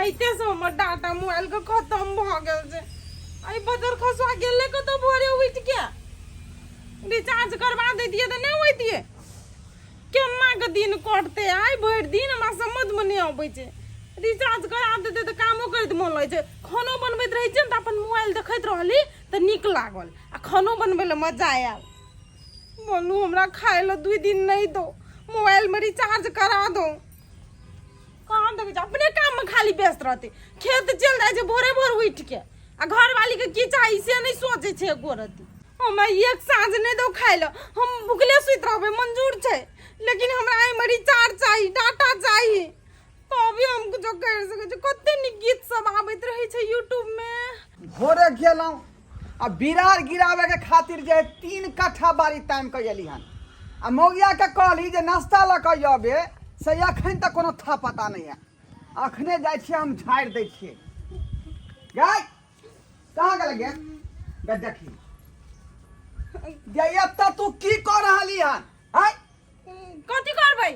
राइते से हमर डाटा मोबाइल के खत्म भ गेल छै। आई बदर खसवा गेले को तो भोरे उठ के रिचार्ज करवा देतिए त नहीं होइतिए। केना के दिन कटते आई भर दिन हमरा समझ में नहीं आबै छै। रिचार्ज करा देते त कामो करत मन लगे छै। खानो बनबैत रही छै त अपन मोबाइल देखैत रहली त नीक लागल आ खानो बनबै ले मजा आयल। बोलू हमरा खाए ला 2 दिन नहीं दो मोबाइल में रिचार्ज करा दो। कहाँ तक अपने काम में खाली व्यस्त रहते। खेत चल जाए छै भोरे भोर उठ के आ घर वाली के की चाहिए से नहीं सोचे छै एको रती। हमरा एक साँझ नहीं दो खाए ला हम भूखले सुत रहबे मंजूर छै। लेकिन हमरा आई में रिचार्ज चाहिए डाटा चाहिए तभी हम कुछ कर सके छै। कते नी गीत सब आबैत रहे छै यूट्यूब में। भोरे गेलौं आ बिरार गिरावे के खातिर जे 3 कट्ठा बारी टाइम के एली हन आ मौगिया के कहली जे नाश्ता ल के आबे से अखन तक कोनो था पता नहीं है। अखने जाय छियै हम झाड़ दै छियै। गाय कहाँ गेल गे गे देखी ये त तू की कर रहली हन हैं? कथी करबै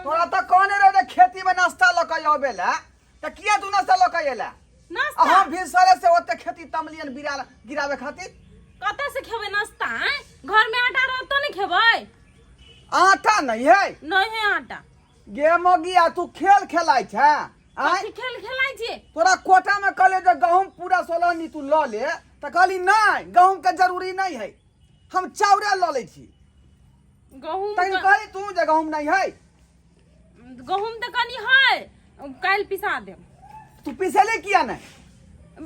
तोरा त कहने रहे खेती में नाश्ता ल के आबे ला त किया तू नाश्ता ल के एला? नाश्ता हम भी सरे से ओते खेती तमलियन बिरार गिरावे खातिर कतऽ से खेबै नाश्ता हैं? घर में आटा रह तो नहीं खेबै? आटा नहीं है नहीं है आटा। गे मोगिया तू खेल खेलाइ छै कथी खेल खेलाइ छी? तोरा कोटा में कहले जे गहूम पूरा 16 नी तू ल ले त कहली नहीं गहूम के जरूरी नहीं है हम चाउरे ल ले छी। गहूम तैन कहली तू जे गहूम नहीं है। गहूम त कनी है काल पिसा देम। तू पिसेले किया नहीं?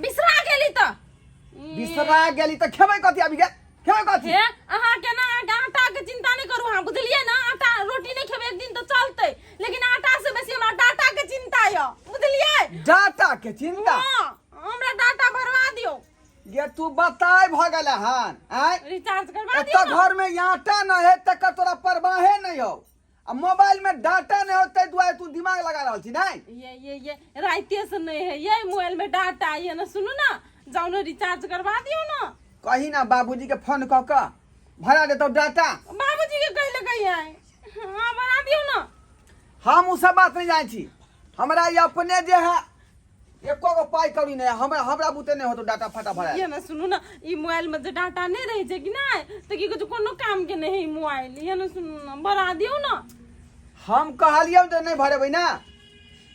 बिसरा गेली त बिसरा गेली त खेबै कथी अभी गे खेबै कथी? हे अहाँ केना आटा के चिंता नहीं करू हां बुझलिए ना। आटा रोटी नहीं खेबै एक दिन तो चलते लेकिन आटा से बेसी हमरा डाटा के चिंता य बुझलिए। डाटा के चिंता हां हमरा डाटा भरवा दियो। गे तू बताय भ गेल हन आय रिचार्ज करवा दियो एत घर में आटा न है तक तोरा परवाहे नहीं हो आ मोबाइल में डाटा नहीं होते दुआरे तू दिमाग लगा रहल छी नहीं। ये राइते से नहीं है ये मोबाइल में डाटा ये ना सुनो ना जाओ ना रिचार्ज करवा दियो ना। कही ना बाबूजी के फोन क के भरा देतो डाटा। बाबूजी के कहले कहिए हां भरा दियो ना। हम उ सब बात नहीं जाने छी हमरा ये अपने जे है एको गो पाई करी नहीं हमरा बुते नहीं होतो डाटा फटा भरा। ये ना सुनो ना ई मोबाइल में जो डाटा नहीं रहे छै कि नहीं तो की कुछ कोनो काम के नहीं है मोबाइल ये ना सुनो ना भरा दियो ना। हम कहलियो तो नहीं भरेबै ना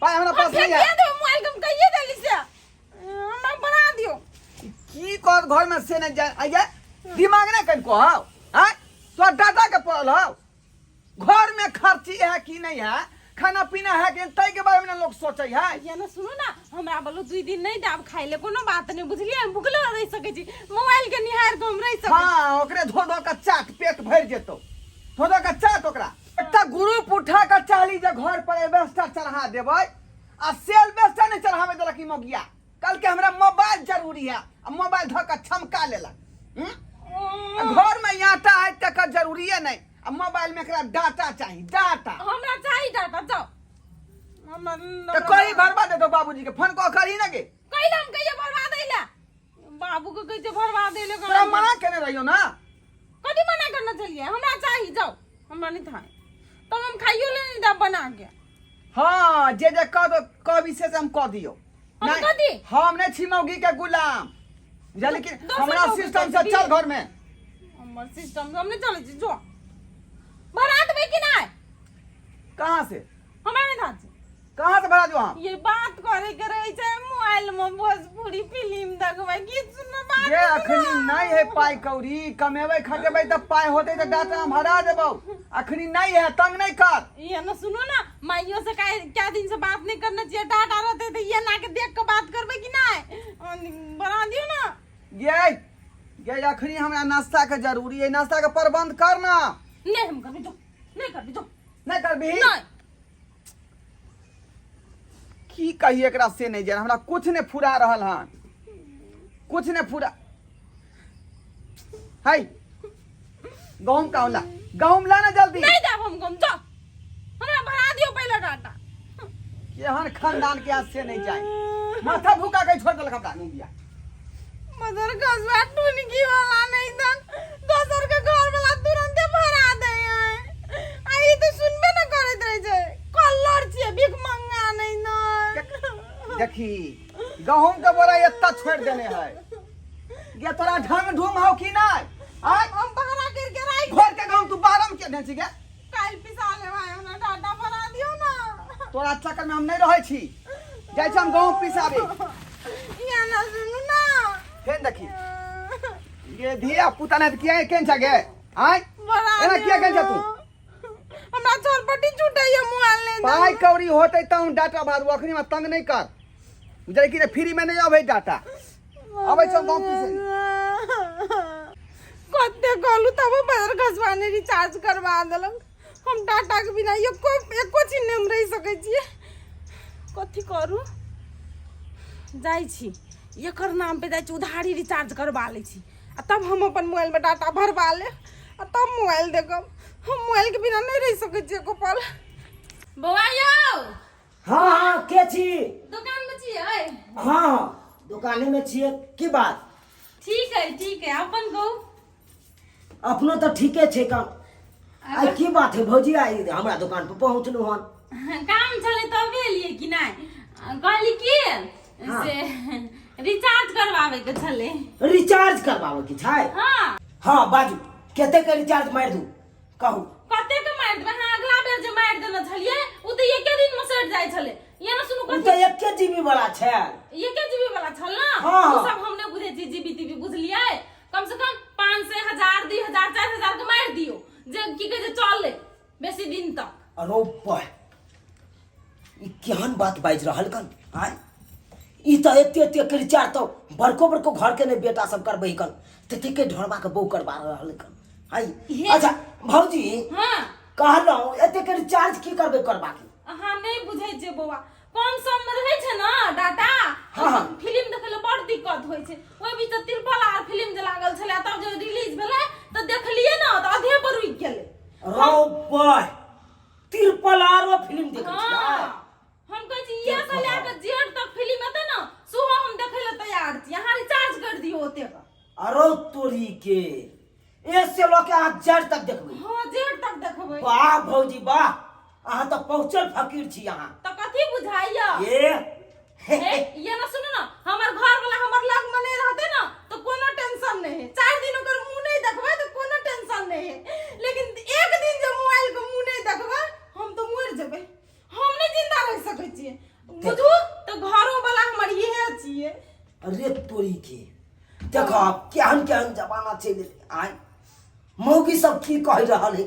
पाई हमरा पास नहीं है। दे मोबाइल कम कहिए देली से हमरा भरा दियो। की कर घर में से नहीं जाए आइए दिमाग नहीं कन को हो हैं तो डाटा के पड़ल हो घर में खर्ची है कि नहीं है खाना पीना है कि तई के बारे में लोग सोचे है। ये ना सुनो ना हमरा बोलो 2 दिन नहीं दाब खाई ले कोनो बात नहीं बुझलिए हम भूखले रह सके छी मोबाइल के निहार को हम रह सके। हां ओकरे धो के चाट पेट भर जेतो धो के चाट ओकरा एकटा ग्रुप उठा के चाहली जे घर पर एवेस्टर चढ़ा देबै आ सेल बेस्टर नहीं चढ़ावे देलक ई मोगिया कल के हमरा मोबाइल जरूरी है आ मोबाइल धो के छमका लेलक। घर में आटा है तक जरूरी है नहीं आ मोबाइल में एकरा डाटा चाहिए डाटा हमरा चाहिए डाटा जाओ तो कोई भरवा दे दो बाबूजी के फोन को करी ना के कैला हम कहिए भरवा देला बाबू को कहते भरवा देले तोरा मना केने रहियो ना। कदी मना करना चाहिए हमरा चाहिए जाओ हमरा नहीं था तो हम खाइयो ले नहीं दा बना के। हां जे कह विशेष हम कह दियो हम कह दी हम नहीं छी मौगी के गुलाम लेकिन हमरा सिस्टम से चल घर में हमर सिस्टम हम नहीं चले छी जो भरा देबै कि नहीं? कहां से हमरा नहीं था कहां से भरा दो हम ये बात करे के रहे छै मोबाइल में भोजपुरी फिल्म देखबै गीत सुनबै बात ये अखनी नहीं है पाई कौड़ी कमेबै खटेबै त पाई होते त डाटा हम भरा देबो अखनी नहीं है तंग नहीं कर। ये ना सुनो ना माइयो से क्या दिन से बात नहीं करना चाहिए डाटा रहते तो ये ना के देख के बात करबै कि नहीं बना दियो ना। ये अखनी हमरा नाश्ता के जरूरी है नाश्ता के प्रबंध करना। नहीं हम करबी जो नहीं करबी जो नहीं करबी नहीं की कहिए एकरा से नहीं जान हमरा कुछ नहीं फुरा रहल हन कुछ नहीं फुरा है। गहूम का होला गहूम लाना जल्दी नहीं देब हम गहूम जो हमरा भरा दियो पहले डाटा। केहन खानदान के हाथ से नहीं जाए माथा भूखा के छोड़ देलक हमरा मुंगिया मदर कसवा टुनकी वाला नहीं दन दोसर के घर वाला तुरंत भरा दे आई तो सुनबे न करत रहे छै कलर छिए भीख मंगा नहीं न देखी गहूम के बोरा इतना छोड़ देने है ये तोरा ढंग ढूंग हो कि नहीं आय हम बहरा करके राई घर के गहूम तू बारम के ढेची गे काल पिसा ले भाई हमरा डाटा बना दियो ना तोरा चक्कर में हम नहीं रहे छी जाय छी हम गहूम पिसाबे या ना सुनु ना फेन देखी ये धिया पुता ने किया केन छगे आय बना एना किया केन छ तू हमरा छोरपट्टी छूटे ये मोबाइल ले पाई कौड़ी होते त हम डाटा भरबो अखनी में तंग नहीं कर बुझे कि फ्री में नहीं आवे डाटा अबे चल गहूम पिसे कते कहलू तब बदर घसवाने रिचार्ज करवा देलक हम डाटा के बिना एको चीज नहीं रह सकै छियै कथी करू जाइ छी एकर नाम पे जाइ छी उधारी रिचार्ज करवा लै छी आ तब हम अपन मोबाइल में डाटा भरवा ले आ तब मोबाइल देखब हम मोबाइल के बिना नहीं रह सकै छियै एको पल बौआ यौ हाँ हाँ के छी दुकान में छियै हाँ दुकाने में छिए की बात ठीक है अपन कहू अपनो तो ठीके छे काम आई की बात है भौजी आई हमरा दुकान पर पहुंचलू हन काम चले तब एलिए कि नहीं कहली की हाँ। से रिचार्ज करवावे के छले रिचार्ज करवावे की छै हाँ हाँ बाजू कते के रिचार्ज मार दू कहू कते के मार देबे हाँ अगला बेर जे मार देने छलिए उ तो एके दिन में सट जाय छले ये ना सुनु उ तो एके जीबी वाला छै एके जीबी वाला छल ना हाँ। उ सब हमने बुझे छी जीबी टीबी बुझलिए कम से कम 500 1000 2000 4000 के मार दियो जे की कहे जे चले बेसी दिन तक अरो पर ई केहन बात बाज रहल कन आय ई तो एते के रिचार्ज तो बड़को घर के ने बेटा सब करबै कन तते के ढोरबा के बौ करबा रहल कन आई अच्छा भौजी हाँ कहलौ एते के रिचार्ज की करबै करबा के हाँ नहीं बुझे छे बौआ कम सम में रहे छे ना डाटा हाँ। फिल्म देखे ले बड़ दिक्कत होय छे ओइ बीच तिरपल आर फिल्म जे लागल छले तब जे रिलीज भेले त देखलिए ना त आधे पर रुक गेले रो बॉय तिरपल आरो फिल्म देखे छी हाँ हम कह छी ये से लेके जेठ तक फिल्म एते ना सुबह हम देखे ले तैयार छी यहां रिचार्ज कर दियो ओते का अरो तोरी के ऐसे लोग के आज जेठ तक देखबै हां जेठ तक देखबै वाह भौजी वाह अहाँ तो पहुंचल फकीर छी अहाँ त कथी बुझाइया ये ना सुनो ना हमर घर वाला हमर लग में नहीं रहते ना तो कोनो टेंशन नहीं है 4 दिन ओकर मुंह नहीं देखबै तो कोनो टेंशन नहीं है लेकिन एक दिन जे मोबाइल के मुंह नहीं देखबै हम तो मर जेबै हम नहीं जिंदा रह सकै छियै बुझू तो घरो वाला हमर इहे छियै अरे तोरी के देखो केहन केहन जमाना चल आय मौगी सब की कह रहल है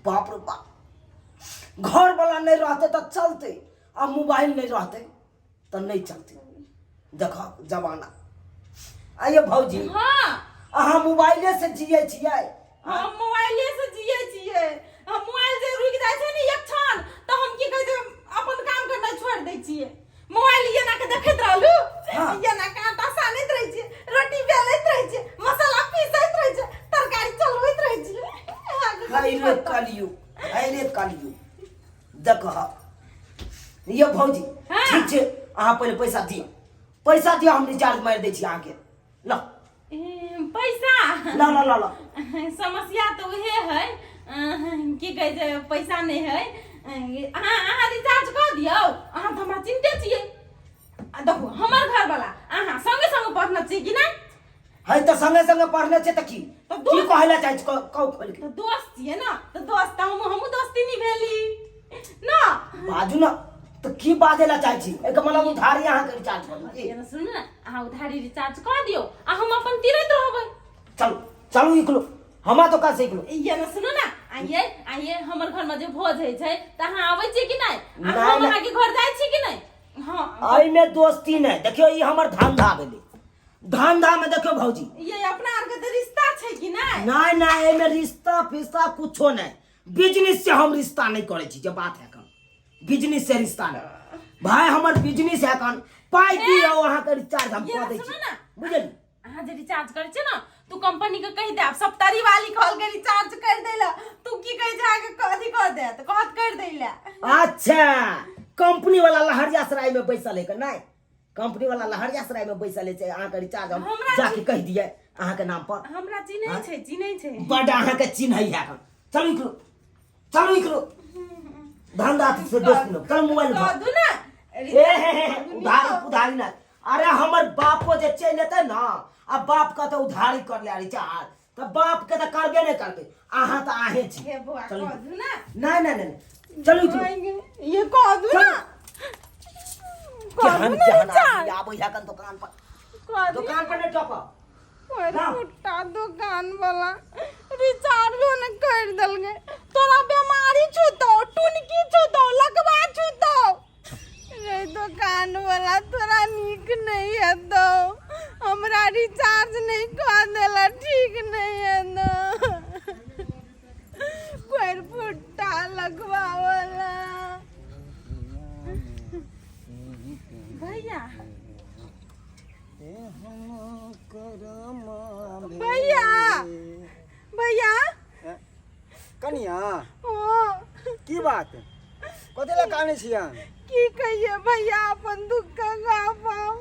बाप रे बाप घर वाला नहीं रहते तो चलते अब मोबाइल नहीं रहते तो नहीं चलते देखो जमाना आइए भौजी हां अहाँ मोबाइले से जिये छियै हम मोबाइले से जियै छियै हम मोबाइल जे रुक जाय छै ने एक क्षण तो हम की कहै छै अपन काम करना छोड़ दै छियै मोबाइल ये ना के देखैत रहलू हाँ। ये ना के आटा सानैत रहै छियै रोटी बेलैत रहै छियै मसाला पीसैत रहै छियै तरकारी चलबैत रहै छियै अरे कालियो देखो ये भौजी हाँ। ठीक छै अहाँ पहले पैसा दियो हम रिचार्ज मार दै छी अहाँ के लो पैसा ला ला ला ला समस्या तो उहे है की कहै छै पैसा नहीं है अहाँ रिचार्ज कर दियौ अहाँ तो हमरा चिंते छियै देखो हमर घर वाला अहाँ संगे संगे पढ़ना चाहिए कि नहीं है तो संगे संगे पढ़ने छै त की तो की कहला चाहि कहू खोल के तो दोस्त छियै ना तो दोस्त हम दोस्ती निभेली ना बाजू ना तो की बाजेला चाहि छी एक मतलब उधारी अहाँ के रिचार्ज कर दू ये ना सुन ना अहाँ उधारी रिचार्ज कर दियौ आ हम अपन तीरैत रहबै चलो चलो निकलो हमा तो का सीख लो ये ना सुनो ना आइए हमर घर में जे भोज है छै त अहाँ आबै छी कि नहीं नहीं, हम नहीं। अहाँ के घर जाइ छी कि नहीं हां आई में दोस्ती नहीं देखियो ई हमर धंधा भेलै धंधा में देखियो भौजी ये अपना आर के तो रिश्ता छै कि नहीं नहीं नहीं ए में रिश्ता फिस्ता कुछो नहीं बिजनेस से हम रिश्ता नहीं करे छी जे बात है कन बिजनेस से रिश्ता नहीं भाई हमर बिजनेस है कन पाई दियो अहाँ के रिचार्ज हम ये कर दै सुनो छी ना बुझली अहाँ जे रिचार्ज करे छै ना तू कंपनी के कहि दे अब सप्तारी वाली कॉल के रिचार्ज कर देला तू की कहि जा के कथी कर दे तो कहत कर देला अच्छा कंपनी वाला लहरिया सराय में बैसल है के नहीं कंपनी वाला लहरिया सराय में बैसल है अहाँ के रिचार्ज हम हमरा जाके कह दिए अहाँ के नाम पर हमरा चिन्है छै बड़ा अहाँ के चिन्ह है चलो निकलो धंधा से दोस्त लोग चल मोबाइल कह दू ना उधार उधारी ना। अरे हमर बापो जे चल एते ना आ बाप का तो उधारी कर ले रिचार्ज तो बाप के तो करबे नहीं करबे अहाँ तो आहे छी हे बुआ चलू। कह दू ना नहीं नहीं नहीं चलू चलू ये कह दू ना कह दू ना रिचार्ज आबो या कन दुकान पर कह दू दुकान पर नहीं टपा ओए ना। फुट्टा दुकान वाला रिचार्ज ने कर दल गे तोरा बीमारी छूतो टुनकी छूतो लगवा छूतो रे दुकान वाला तोरा नीक नहीं है तो हमरा रिचार्ज नहीं कर देला ठीक नहीं है तो कोई फुट्टा लगवा वाला भैया भैया भैया कनिया ओ की बात कथी ला काने छिया की कहिए भैया अपन दुख का गा पाऊं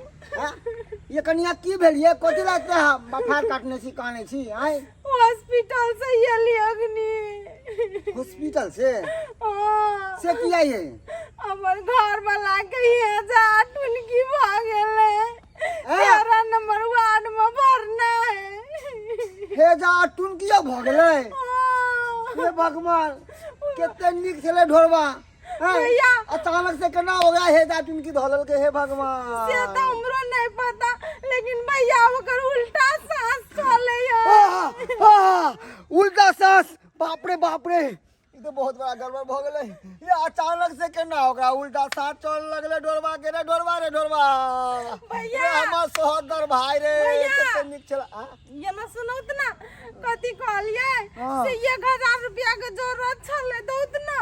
ये कनिया की भेलिए कथी लागते है बफार काटने छी काने छी आय हॉस्पिटल से ये लियगनी हॉस्पिटल से हाँ से किया ये हमर घर वाला कहिए जा टुनकी भागेले 13 नंबर वार्ड में भरना है हे जा टुनकिया भ गेलै हाँ। हे भगवान केते नीक छले ढोरबा भैया। अचानक से केना हो गया हे जा टुनकी धलल के हे भगवान से तो हमरो नहीं पता लेकिन भैया ओकर उल्टा सांस चले उल्टा सांस बाप रे ई तो बहुत बड़ा गड़बड़ भ गेलै ये अचानक से केना हो गया उल्टा सांस चल लगले ढोरबा के रे ढोरबा भैया। ये हमर सोहदर भाई रे भैया। केते नीक छला ये ना सुनौत ना कथी कहलिए हाँ। से 1000 रुपया के जरूरत छले दौत ना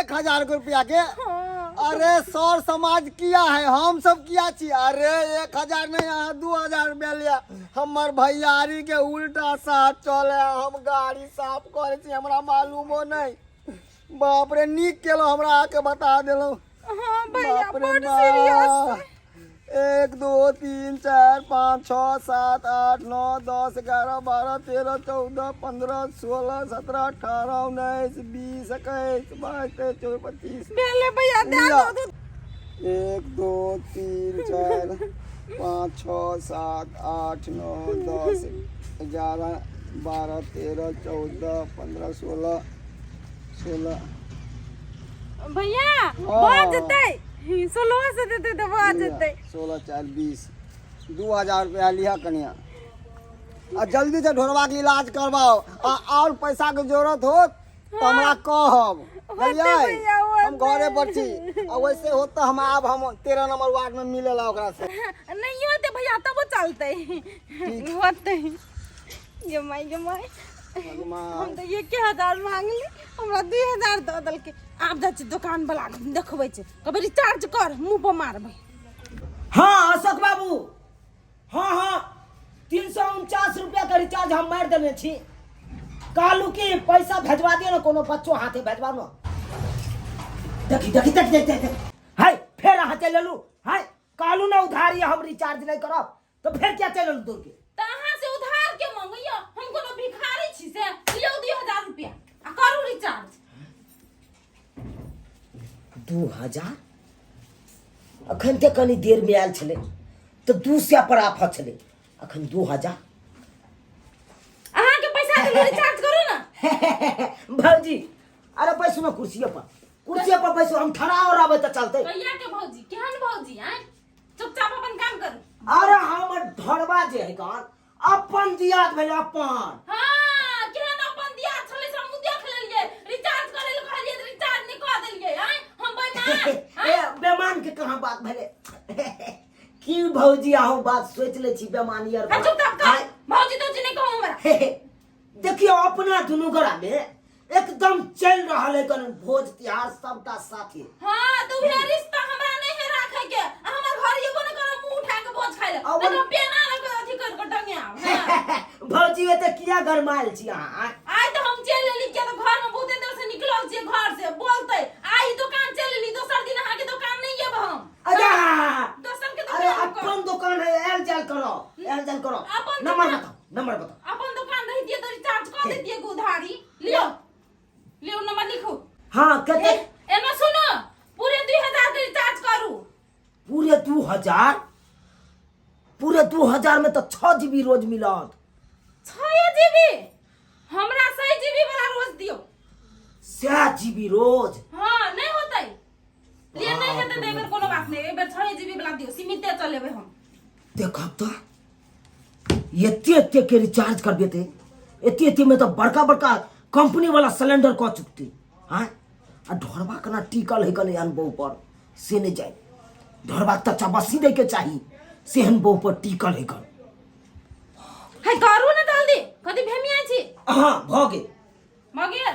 1000 रुपया के हाँ। अरे सौर समाज किया है हम सब किया छी अरे 1000 नहीं यहाँ 2000 रुपया लिया हमर भैयारी के उल्टा साथ चले हम गाड़ी साफ करे छी हमरा मालूमो नहीं बाप रे नीक केलो हमरा आके बता देलो हाँ भैया बाप रे बड़ माँ। सीरियस 1 2 3 4 5 6 7 8 9 10 11 12 13 14 15 16 17 18 19 20 21 22 23 24 25 बेले भैया दे लिया। दो 1 2 3 4 5 6 7 8 9 10 11 12 13 14 15 16 भैया हाँ। बढ़ जते 16 से देते तो बढ़ जते 16 4 20 2000 रुपया लिया कनिया आ जल्दी से ढोरवा के इलाज करवाओ आ और पैसा के जरूरत हो तो हमरा कहब बुझलियै भैया, होते। हम घरे पर छी आ वैसे हो तो हम आब हम 13 नंबर वार्ड में मिलेला ओकरा से नहीं होते भैया तब चलते होते जमाई भगवान हम तो 1000 मांगली हमरा 2000 दे दल के आब जा छी दुकान वाला देखबै छै कबे रिचार्ज कर मुंह पर मारबै हाँ अशोक बाबू हाँ 349 रुपया का रिचार्ज हम मार देने छी कहलू कि पैसा भेजवा दियो ना कोनो बच्चो हाथे भेजवा ना देखी हाय फिर अहाँ चल लेलू हाय कहलू ना उधारी हम रिचार्ज नहीं करब तो फिर क्या चल लेलू दूर के त अहाँ से उधार के मांगियो हम कोनो भिखारी छी से लियो 2000 रुपया आ करू रिचार्ज 2000 अखन ते कनी देर में आयल छले तो 200 पर आफत छले अखन 2000 अहाँ के पैसा के रिचार्ज करू ना भौजी अरे बैसू ना कुर्सी पर बैसू हम खड़ा और आबे तो चलते भैया के भौजी केहन भौजी हैं चुपचाप अपन काम करू अरे हमर धरबा जे है कान अपन दियात भेल अपन हां केहन अपन दिया छले से हम देख लेलिए रिचार्ज करे ले कहलिए रिचार्ज नहीं कर देलिए हैं हम बेईमान ए बेमान के कहां बात भेले की भौजी आहो बात सोच ले छी बेमानी यार चुपचाप कर भौजी तो नहीं कहूं हमरा देखियो अपना दुनू गोरा में एकदम चल रहा है कन भोज त्योहार सबका साथी हां तो ये रिश्ता हमरा नहीं है राखे के हमर घर एगो न कर मुंह उठा के भोज खाइ ले तो पेना न अथी कर के टंगिया भौजी वे त किया गरमाइल छी अहाँ आज तो हम चल लेली के तो घर में बहुते देर से निकलल छी घर से बोलते आई दुकान चल लेली दोसर दिन अहाँ के दुकान नहीं है हम अजा दोसर के अरे दुकान अपन दुकान है एल जल करो अपन नंबर बताओ अपन दुकान रही दिए तो रिचार्ज कर देतिए के उधारी लियो नंबर लिखो हाँ कते एना सुनो पूरे 2000 के रिचार्ज करू पूरे 2000 पूरे 2000 में तो 6 GB रोज मिलत। 6 GB हमरा 6 GB वाला रोज दियो। 7 GB रोज? हाँ नहीं होतै, लिए नहीं हेतै त एबर कोनो बात नहीं, एबर 6 GB वाला दियो, सीमिते चलेबे हम। देखब तो एते के रिचार्ज कर देते, एते में तो बड़का बड़का कंपनी वाला सिलेंडर कह चुकती। हाँ आ ढोरबा कना टिकल है कने अनुभव पर से नहीं जाए, ढोरबा तो चबसी दे के चाहिए से अनुभव पर टिकल है कन। है करू ना जल्दी, कथि भेमिया छी? हां भगे मगर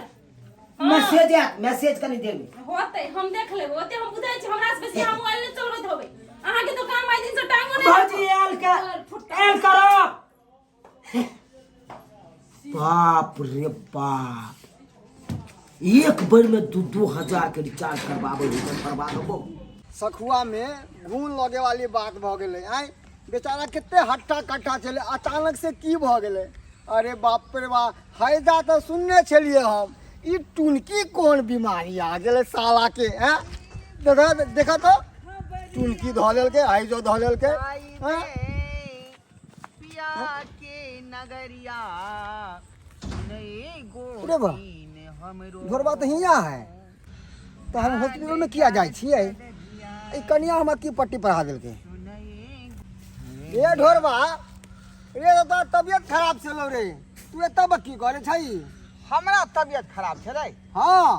मैसेज कनी देबे होतै, हम देख लेबै, ओते हम बुझाइ छी हमरा से बेसी हम मोबाइल नहीं चलबैत होबै। अहाँ के तो काम आइ दिन से टाइमो नहीं बाजी एल करो। बाप रे बाप, एक बार में 2-2 के रिचार्ज करवाबे करवाबो। सखुआ में घून लगे वाली बात भ गेलै। आइ बेचारा कितने हट्टा कट्टा चले, अचानक से की भ गेलै? अरे बाप रे बाप, हैजा तो सुनने छलिए हम, ई टुनकी कौन बीमारी आ गेलै साला के? हैं देखा तो टुनकी धो लेलके, हैजो धो लेलके। अरे वाह, घरबा तो हियाँ है, तो हम हॉस्पिटल में किया जाए छियै? ई कनिया हमरा की पट्टी पढ़ा देलके? ये ढोरबा, ये तो तबियत खराब छलो रे, तू एतब की करे छई? हमरा तबियत खराब छै रे। हाँ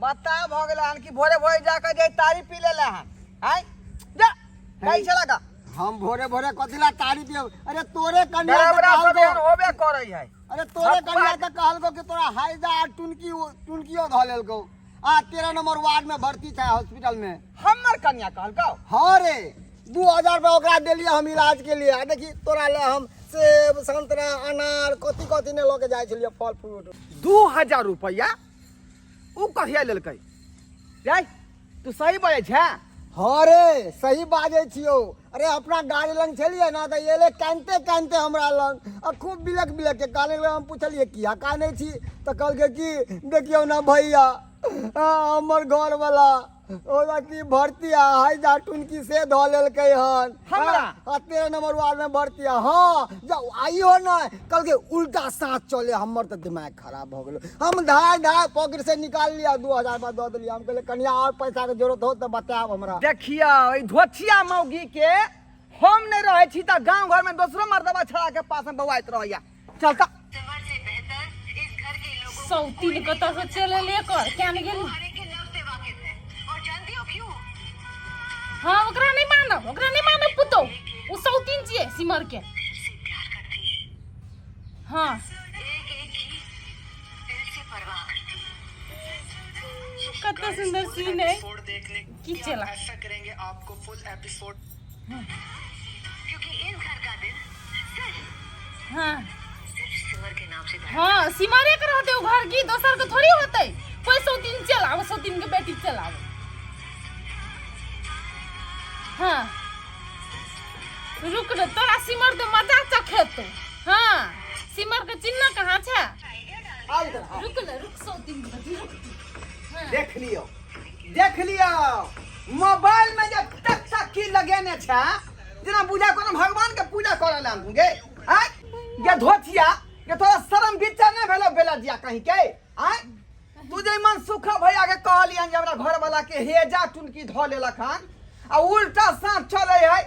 बता भ गेलै हन कि भोरे भोरे जाके जे तारी पी लेले हन। आइ जा कहि छला का हम भोरे भोरे कथिला तारी पियो? अरे तोरे कनिया के बराबर कहल सवेर गो, होबे करै है। अरे तोरे कनिया के कहल गो कि तोरा हाइजा आ टुनकियो धो लेलको आ 13 नंबर वार्ड में भर्ती छै हॉस्पिटल में। हमर कन्या कहलकौ हाँ रे, 2000 रुपया ओकरा देलिए हम इलाज के लिए। आ देखी तोरा ले हम सेब संतरा अनार कथी ने लेके जाय छलिए, फल फ्रूट। 2000 रुपया उ कहिया लेलकै? रे तू सही बोलै छै? हाँ रे सही बाजे छियो। अरे अपना गाड़ी लंग छलिए ना तो ये ले कानते हमरा लंग आ खूब बिलक के काने लंग। हम पूछलिए किया काने छी तो कहलके कि देखियो ना भैया, हमर घर वाला ओला की भर्ती है जा टुनकी से धो लेलकै हन हमरा 13 नंबर वार्ड में भर्ती है। हाँ जाओ आइयो ना, कल के उल्टा सांस चले। हमर तो दिमाग खराब हो गेलो। हम धाय पॉकेट से निकाल लिया 2000 रुपया दो दिलिया। हम कहले कनिया और पैसा के जरूरत हो तो बताओ हमरा। देखिया ई धोथिया मौगी के हम नहीं रहे छी त गांव घर में दूसरो मर्दबा छड़ा के पास में बवाइत रहैया। चल त सौतीन कत से चले लेकर क्या नहीं गेली? हाँ ओकरा नहीं मानब पुतो, उ सौतीन छिए सिमर के। हाँ कत सुंदर सीन है की चला। ऐसा करेंगे आपको फुल एपिसोड क्योंकि इस घर का दिन हाँ सिमर के नाम से हाँ सिमरे के रहते हो घर की, दोसर के थोड़ी होते। कोई सौतीन चलाओ, सौतीन के बेटी चलाओ। हाँ रुक रे, तोरा सिमर तो मजा चखे तो। हाँ सिमर के चिन्ह कहाँ छे? रुक ना, रुक सौतीन के बेटी रुक। हाँ। देख लियो मोबाइल में जब तक की लगेने छै जना बुझा कोनो भगवान के पूजा करे ला दूंगे। आय ये धोतिया ये तोरा शर्म विचार नहीं भेलो बेला दिया कहीं के? आय तू जे मन सुख भैया के कहलियन जे हमरा घर वाला के हेजा टुनकी धो लेलक हन आ उल्टा सांप चले है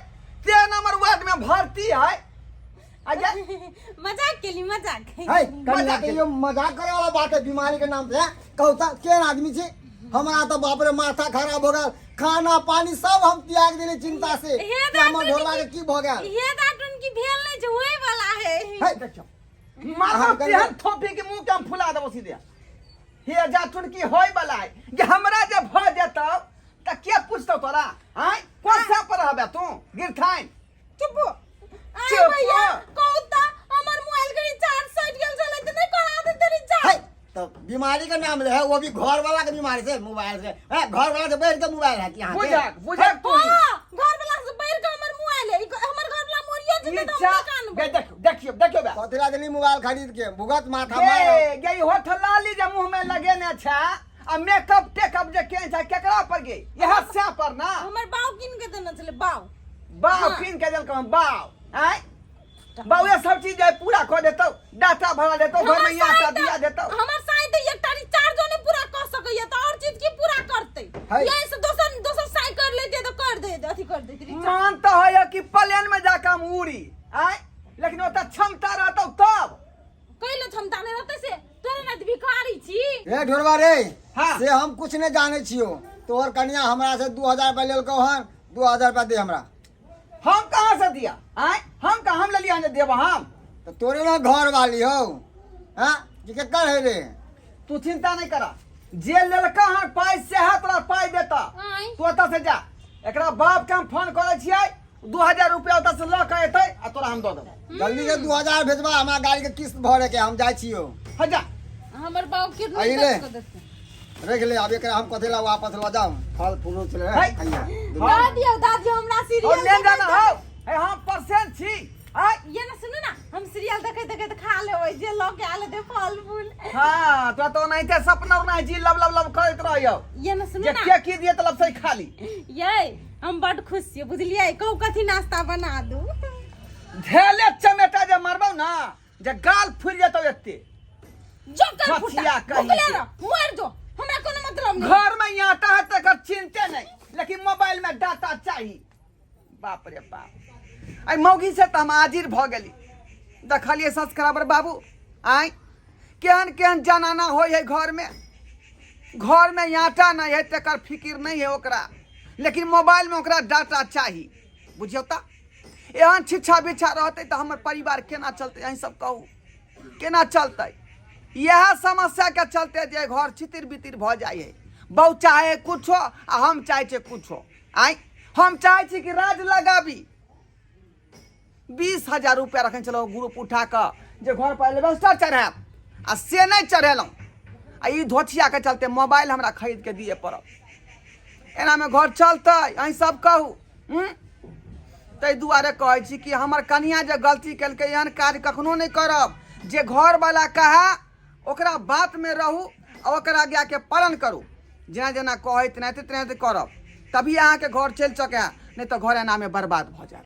13 नंबर वार्ड में भर्ती है। आजा मजाक के लिए मजाक है कनिया के यो मजाक करे वाला बात है। बीमारी के नाम पे कहता केन आदमी छी? हमरा तो बाप रे माथा खराब हो गया, खाना पानी सब हम त्याग देले चिंता से। हमर ढोला के की भ गेल? ये दाटुन की भेल नहीं जो होए वाला है। है देखो मारो तेहन थोपी के मुंह के हम फुला देबो सीधे। हे जा टुनकी होय वाला है जे हमरा जे भ जेतौ त के पूछतौ तोरा? आय कोन सा पर रहबे तू गिरथाइन? चुप आ भैया कहता हमर मोबाइल के रिचार्ज सट गेल चले त नहीं करा दे तेरी है रिचार्ज। तो बीमारी का नाम है वो भी घर वाला के बीमारी से मोबाइल से है। घर वाला से बैठ के मोबाइल है कि यहां बुझा तू हां घर वाला से बैठ के हमर मोबाइल है, हमर घर वाला मोरिया जे त हम कान। देखियो बे कथरा दिली मोबाइल खरीद के भुगत माथा मारो। गई होठ लाली जे मुंह में लगेने छै आ मेकअप टेकअप जे केन छै केकरा पर गई? यह से पर ना हमर बाऊ किन के देना चले बाऊ। बाव कीन के दिल कहूँ बाव आय बाव ये सब चीज है पूरा कर देतो डाटा भरा देतो घर में आटा दिया देतो हमर साइड एक टारी चार्जो नहीं पूरा कर सकैया तो और चीज की पूरा करते है। यही से दोसर साइकिल लेते तो कर दे अथी कर दे रिचार्ज। मानता है कि प्लेन में जाकर हम उड़ी आय लेकिन ओता क्षमता रहतो तब कैले क्षमता नहीं रहते से तोरे ना भिखारी छी। ए ढोरवा रे हाँ। से हम कुछ नहीं जाने छियो तोहर कन्या हमरा से 2000 रुपया लेलको हन 2000 रुपया दे हमरा। हम कहाँ से दिया आय हम कहाँ हम ले लिया देव हम तो तोरे ना घर वाली हो हां कि केकर है रे। तू चिंता नहीं करा जे ललका हर पाई से है तोरा पाई देता आय तू ओता से जा एकरा बाप के हम फोन करे छियै 2000 रुपया ओता से ल के एतै आ तोरा हम दऽ देबो जल्दी से 2000 भेजबा हमरा गाड़ी के किस्त भरे के हम जाय छियो। हो जा हमर बाप के आई नहीं ले। कर देते रख ले अब एकरा हम कथेला वापस ल जाओ फल फूल चले है। दादी हमरा और सीरियल ले जाना हो ए हम परसेंट छी आय ये ना सुनो ना हम सीरियल देखे देखे तो खा ले ओइ जे लोग के आले दे फल फूल। हां तो नहीं थे सपना नहीं जी लब लब लब करत रहियो ये ना सुनो जे ना के की दिए तलब से खाली ये हम बड़ खुश छी बुझलिए कहू कथी नाश्ता बना दू। ढेले चमेटा जे मारबौ ना जे गाल फुल जेतौ एते जो कर फुटा बचिया कहीं भुखले के। रह मर जो हमरा कोनो मतलब नहीं। घर में आटा है तक चिंते नहीं लेकिन मोबाइल में डाटा चाहिए बाप रे बाप आई मौगी से तो हम हाजिर भ गेली देखलिए सब्सक्राइबर बाबू आय केहन केहन जनाना हो है घर में आटा नहीं है तकर फिकिर नहीं है ओकरा लेकिन मोबाइल में ओकरा डाटा चाहिए बुझियो ता एहन छिछा बिछा रहते तो हमर परिवार केना चलते अहीं सब कहू केना चलते यह समस्या के चलते जे घर छितिर बितिर भ जाए है बहु चाहे कुछो आ हम चाहे छे कुछो आय हम चाहे छी कि राज लगाबी 20,000 रुपया रखन चलो ग्रुप उठा के जे घर पर एलवेस्टर चढ़ाब आ से नहीं चढ़ेलौं आ ई धोथिया के चलते मोबाइल हमरा खरीद के दिए पड़ल एना में घर चलते अहीं सब कहू तै दुआरे कहै छी कि हमर कन्या जे गलती केलकै एहन काज कखनो नहीं करब जे घर वाला कहा ओकरा बात में रहू आ ओकरा आज्ञा के पालन करू जेना जेना कहै तेनाहिते तेनाहिते करब तभी अहाँ के घर चल सके नहीं तो घर एना में बर्बाद भ जाए।